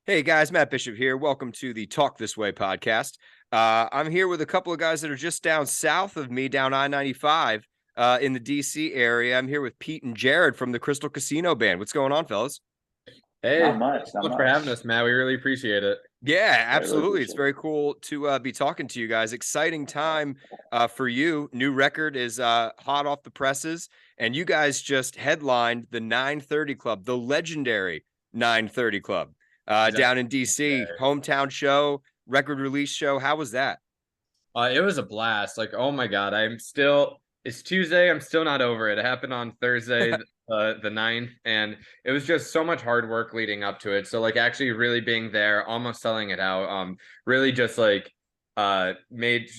Hey guys, Matt Bishop here. Welcome to the Talk This Way podcast. I'm here with a couple of guys that are just down south of me, down I-95 in the DC area. I'm here with Pete and Jared from the Crystal Casino Band. What's going on, fellas? Hey, Not much, not thanks for having much. us, Matt. We really appreciate it. Yeah, I really absolutely. It's appreciate very it. cool to be talking to you guys. Exciting time for you. New record is hot off the presses, and you guys just headlined the 930 Club, the legendary 930 Club. Exactly. Down in DC, hometown show, record release show. How was that? It was a blast. Like, oh my God, it's Tuesday. I'm still not over it. It happened on Thursday, the 9th, and it was just so much hard work leading up to it. So like actually really being there, almost selling it out, really just like made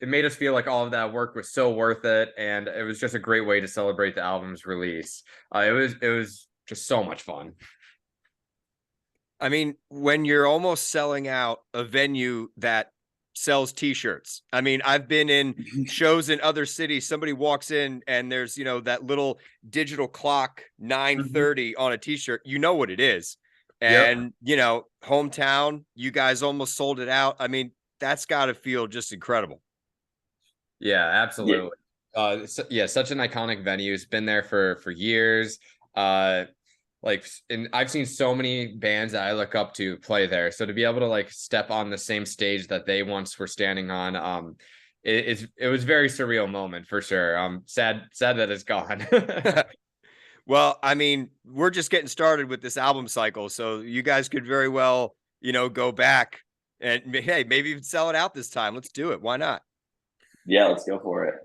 it made us feel like all of that work was so worth it. And it was just a great way to celebrate the album's release. It was just so much fun. I mean, when you're almost selling out a venue that sells t-shirts. I mean, I've been in shows in other cities. Somebody walks in and there's, that little digital clock 930 on a t-shirt. You know what it is. Yep. And, hometown, you guys almost sold it out. I mean, that's got to feel just incredible. Yeah, Yeah, absolutely. Yeah, such an iconic venue. It's been there for years. Uh, and I've seen so many bands that I look up to play there. So to be able to like step on the same stage that they once were standing on, it was a very surreal moment for sure. Sad that it's gone. Well, I mean, we're just getting started with this album cycle, so you guys could very well, go back and hey, maybe even sell it out this time. Let's do it. Why not? yeah, let's go for it.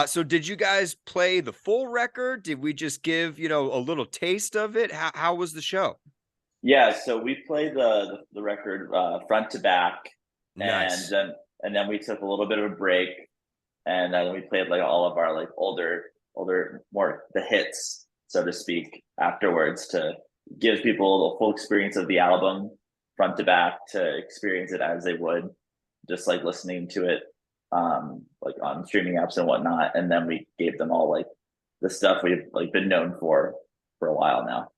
So did you guys play the full record? Did we just give, a little taste of it? How was the show? Yeah, so we played the record front to back, and Nice. then we took a little bit of a break, and then we played like all of our like older more the hits, so to speak, afterwards to give people the full experience of the album front to back to experience it as they would just like listening to it like on streaming apps and whatnot. And then we gave them all like the stuff we've like been known for a while now.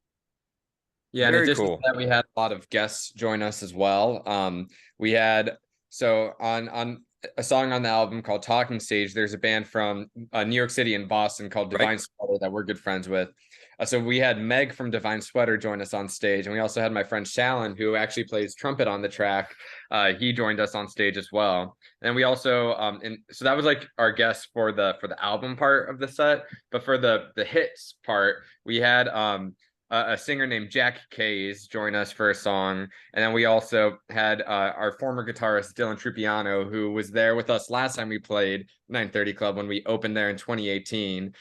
Yeah, in Very addition to cool. that, we had a lot of guests join us as well. We had so on a song on the album called Talking Stage, there's a band from New York City and Boston called Right. Divine Sweater that we're good friends with. So we had Meg from Divine Sweater join us on stage, and we also had my friend Shallon, who actually plays trumpet on the track. He joined us on stage as well. And we also and so that was like our guest for the album part of the set. But for the hits part, we had a singer named Jack Kays join us for a song. And then we also had our former guitarist, Dylan Trupiano, who was there with us last time we played 930 Club when we opened there in 2018.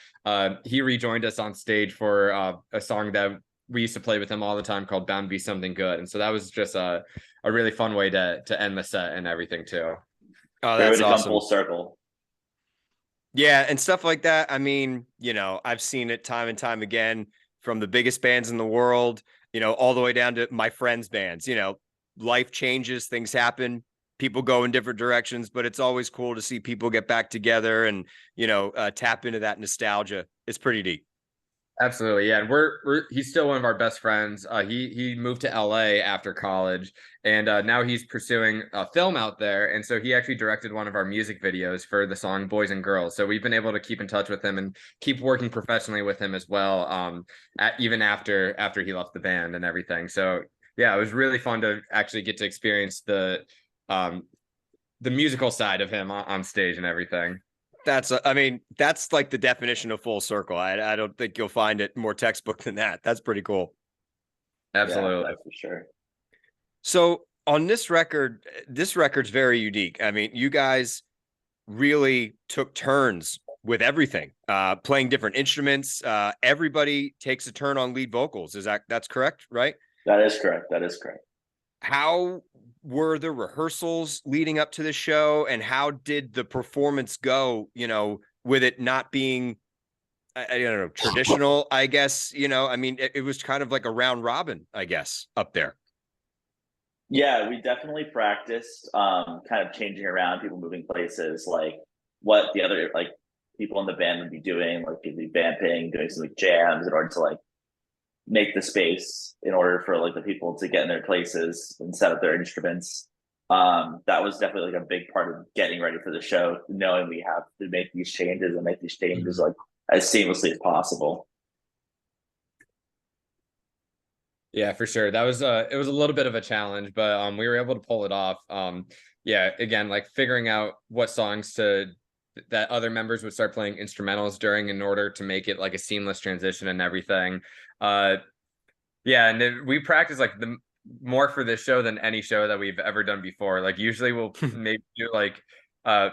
He rejoined us on stage for a song that we used to play with him all the time called Bound to Be Something Good. And so that was just a really fun way to end the set and everything too. Oh, Great way that's to come full awesome. circle. Yeah, and stuff like that. I mean, I've seen it time and time again from the biggest bands in the world, all the way down to my friends' bands. Life changes, things happen, people go in different directions, but it's always cool to see people get back together and, tap into that nostalgia. It's pretty neat. Absolutely, yeah. And he's still one of our best friends. He moved to LA after college, and now he's pursuing a film out there. And so he actually directed one of our music videos for the song "Boys and Girls." So we've been able to keep in touch with him and keep working professionally with him as well. Even after he left the band and everything. So yeah, it was really fun to actually get to experience um the musical side of him on stage and everything. I mean, that's like the definition of full circle. I don't think you'll find it more textbook than that. That's pretty cool. Yeah, Absolutely. that's for sure. So on this record's very unique. I mean, you guys really took turns with everything, playing different instruments. Everybody takes a turn on lead vocals. That's correct, right? That is correct. That is correct. How were the rehearsals leading up to the show, and how did the performance go, with it not being, I don't know, traditional, I guess, I mean, it was kind of like a round robin, I guess, up there. Yeah, we definitely practiced kind of changing around, people moving places, like what the other like people in the band would be doing, like they'd be vamping, doing some like jams in order to like make the space in order for like the people to get in their places and set up their instruments. That was definitely like a big part of getting ready for the show, knowing we have to make these changes and make these changes like as seamlessly as possible. Yeah, for sure. That was it was a little bit of a challenge, but we were able to pull it off. Yeah, again, like figuring out what songs to that other members would start playing instrumentals during in order to make it like a seamless transition and everything. Uh yeah, and we practice like the more for this show than any show that we've ever done before. Like usually we'll maybe do uh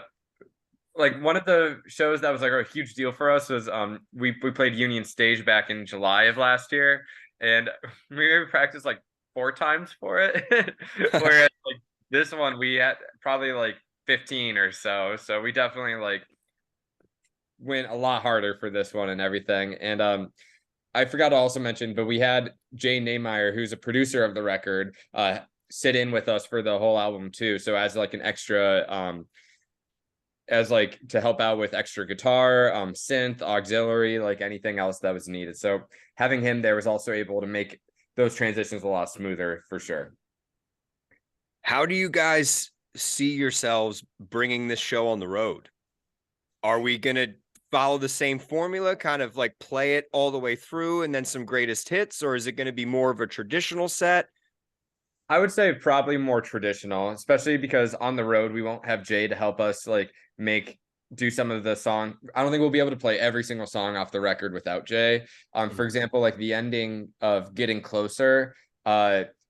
like one of the shows that was like a huge deal for us was we played Union Stage back in July of last year, and we maybe practiced like 4 times for it. Whereas like this one we had probably like 15 or so. So we definitely like went a lot harder for this one and everything. And I forgot to also mention, but we had Jay Nehmeyer, who's a producer of the record, sit in with us for the whole album too. So as like an extra as like to help out with extra guitar, synth, auxiliary, like anything else that was needed. So having him there was also able to make those transitions a lot smoother for sure. How do you guys see yourselves bringing this show on the road? Are we going to follow the same formula, kind of like play it all the way through and then some greatest hits, or is it going to be more of a traditional set? I would say probably more traditional, especially because on the road we won't have Jay to help us like do some of the song. I don't think we'll be able to play every single song off the record without Jay. For example, like the ending of Getting Closer,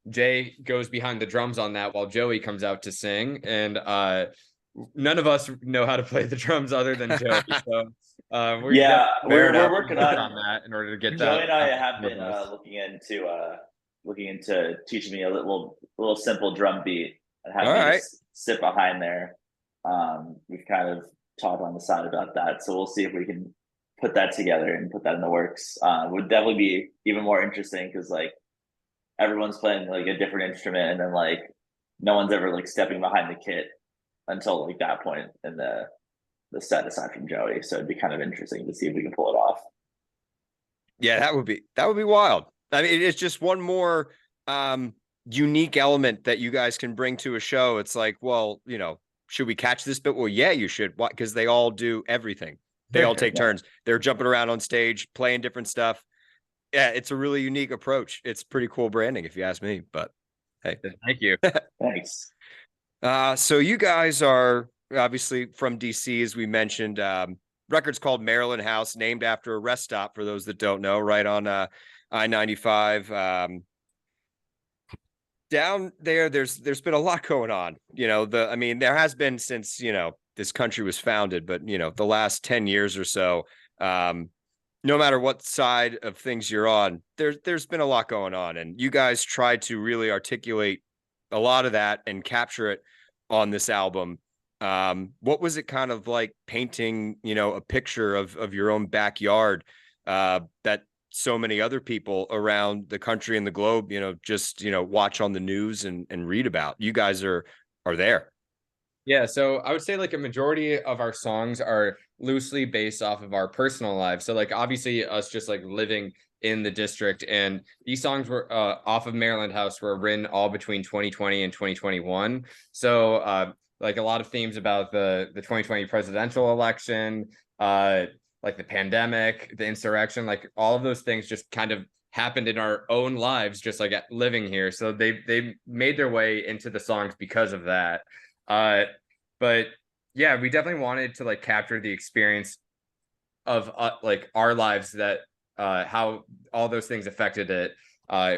Jay goes behind the drums on that while Joey comes out to sing, and none of us know how to play the drums other than Joey. So we're Yeah, we're working working on that in order to get Joey that. and I have been looking into teaching me a little simple drum beat and have All me right. just sit behind there. We've kind of talked on the side about that, so we'll see if we can put that together and put that in the works. Would definitely be even more interesting because like everyone's playing like a different instrument, and then like no one's ever like stepping behind the kit until like that point in the set aside from Joey. So it'd be kind of interesting to see if we can pull it off. Yeah, that would be wild. I mean, it's just one more unique element that you guys can bring to a show. It's like, well, should we catch this bit? Well, yeah, you should. Why? Because they all do everything. They all take turns. They're jumping around on stage, playing different stuff. Yeah, it's a really unique approach. It's pretty cool branding, if you ask me. But hey, thank you. Thanks. So you guys are obviously from DC, as we mentioned. Record's called Maryland House, named after a rest stop for those that don't know, right on I-95. Down there's been a lot going on. There has been since this country was founded, but the last 10 years or so, no matter what side of things you're on, there's been a lot going on, and you guys try to really articulate a lot of that and capture it on this album. What was it kind of like painting, a picture of your own backyard that so many other people around the country and the globe, just watch on the news and read about? You guys are there. Yeah, so I would say like a majority of our songs are loosely based off of our personal lives. So like obviously us just like living in the district, and these songs were off of Maryland House were written all between 2020 and 2021. So like a lot of themes about the 2020 presidential election, like the pandemic, the insurrection, like all of those things just kind of happened in our own lives, just like living here. So they made their way into the songs because of that. But yeah, we definitely wanted to like capture the experience of like our lives, that how all those things affected it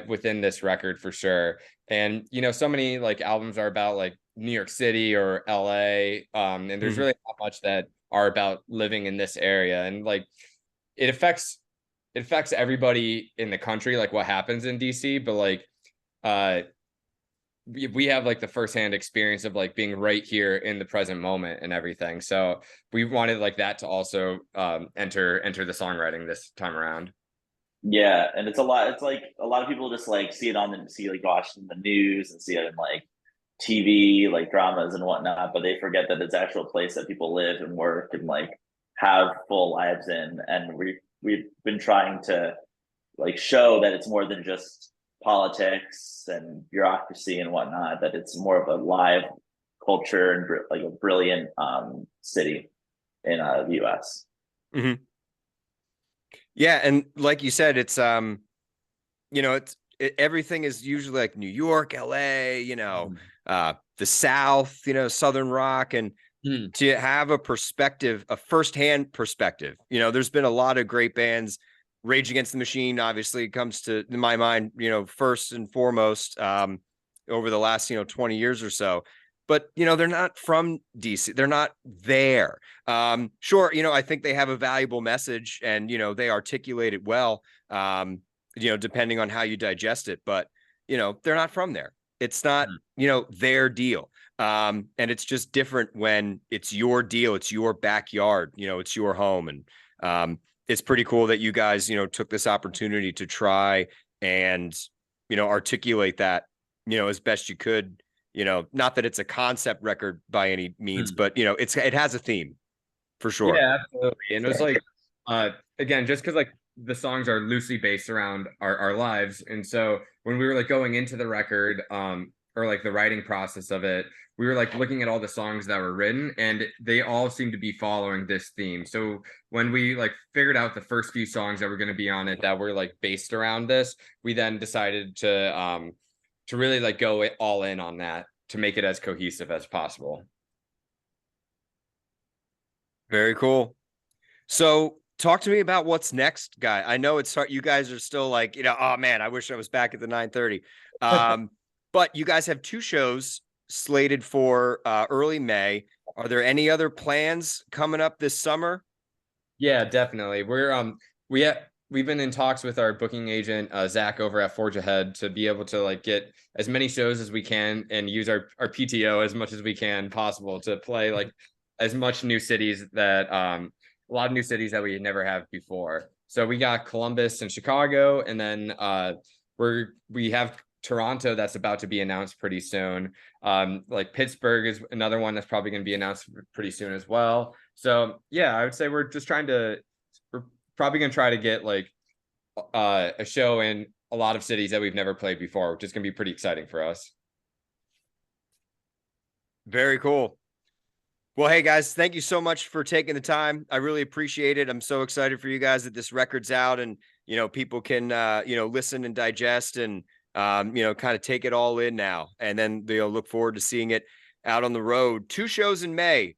within this record for sure. And so many like albums are about like New York City or LA, and there's really not much that are about living in this area, and like it affects everybody in the country, like what happens in DC, but like we have like the firsthand experience of like being right here in the present moment and everything. So we wanted like that to also enter the songwriting this time around. Yeah, and it's a lot. It's like a lot of people just like see like watching the news and see it in like TV, like dramas and whatnot, but they forget that it's actual place that people live and work and like have full lives in. And we've been trying to like show that it's more than just politics and bureaucracy and whatnot, that it's more of a live culture and like a brilliant city in the US. Mm-hmm. Yeah, and like you said, it's everything is usually like New York, LA, the South, Southern rock, and to have a perspective, a firsthand perspective. There's been a lot of great bands. Rage Against the Machine obviously comes to my mind, first and foremost, over the last 20 years or so. But they're not from DC. They're not there. Sure, I think they have a valuable message, and they articulate it well. Depending on how you digest it, but they're not from there. It's not their deal. And it's just different when it's your deal, it's your backyard, it's your home. And it's pretty cool that you guys took this opportunity to try and articulate that as best you could. Not that it's a concept record by any means, but it has a theme for sure. Yeah, absolutely. And it was like again, just because like the songs are loosely based around our lives, and so when we were like going into the record or like the writing process of it, we were like looking at all the songs that were written, and they all seem to be following this theme. So when we like figured out the first few songs that were going to be on it that were like based around this, we then decided to really like go all in on that to make it as cohesive as possible. Very cool. So talk to me about what's next, guy. I know it's hard. You guys are still like, oh man, I wish I was back at the 9:30. But you guys have 2 shows slated for early May. Are there any other plans coming up this summer? Yeah, definitely. We've been in talks with our booking agent, Zach, over at Forge Ahead, to be able to like get as many shows as we can and use our PTO as much as we can possible to play like as much new cities that a lot of new cities that we never have before. So we got Columbus and Chicago, and then we have Toronto that's about to be announced pretty soon. Like Pittsburgh is another one that's probably going to be announced pretty soon as well. So yeah, I would say we're probably going to try to get like a show in a lot of cities that we've never played before, which is going to be pretty exciting for us. Very cool. Well, hey guys, thank you so much for taking the time. I really appreciate it. I'm so excited for you guys that this record's out, and people can listen and digest and kind of take it all in now, and then they'll look forward to seeing it out on the road. 2 shows in May,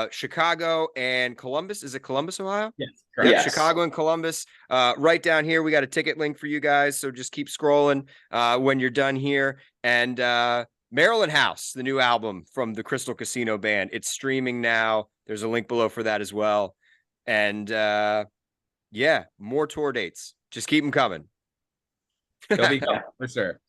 Chicago and Columbus. Is it Columbus, Ohio? Yes. Yep, Yes. Chicago and Columbus. Right down here, we got a ticket link for you guys, so just keep scrolling when you're done here. And Maryland House, the new album from the Crystal Casino Band. It's streaming now. There's a link below for that as well. And yeah, more tour dates. Just keep them coming. They'll be coming for sure.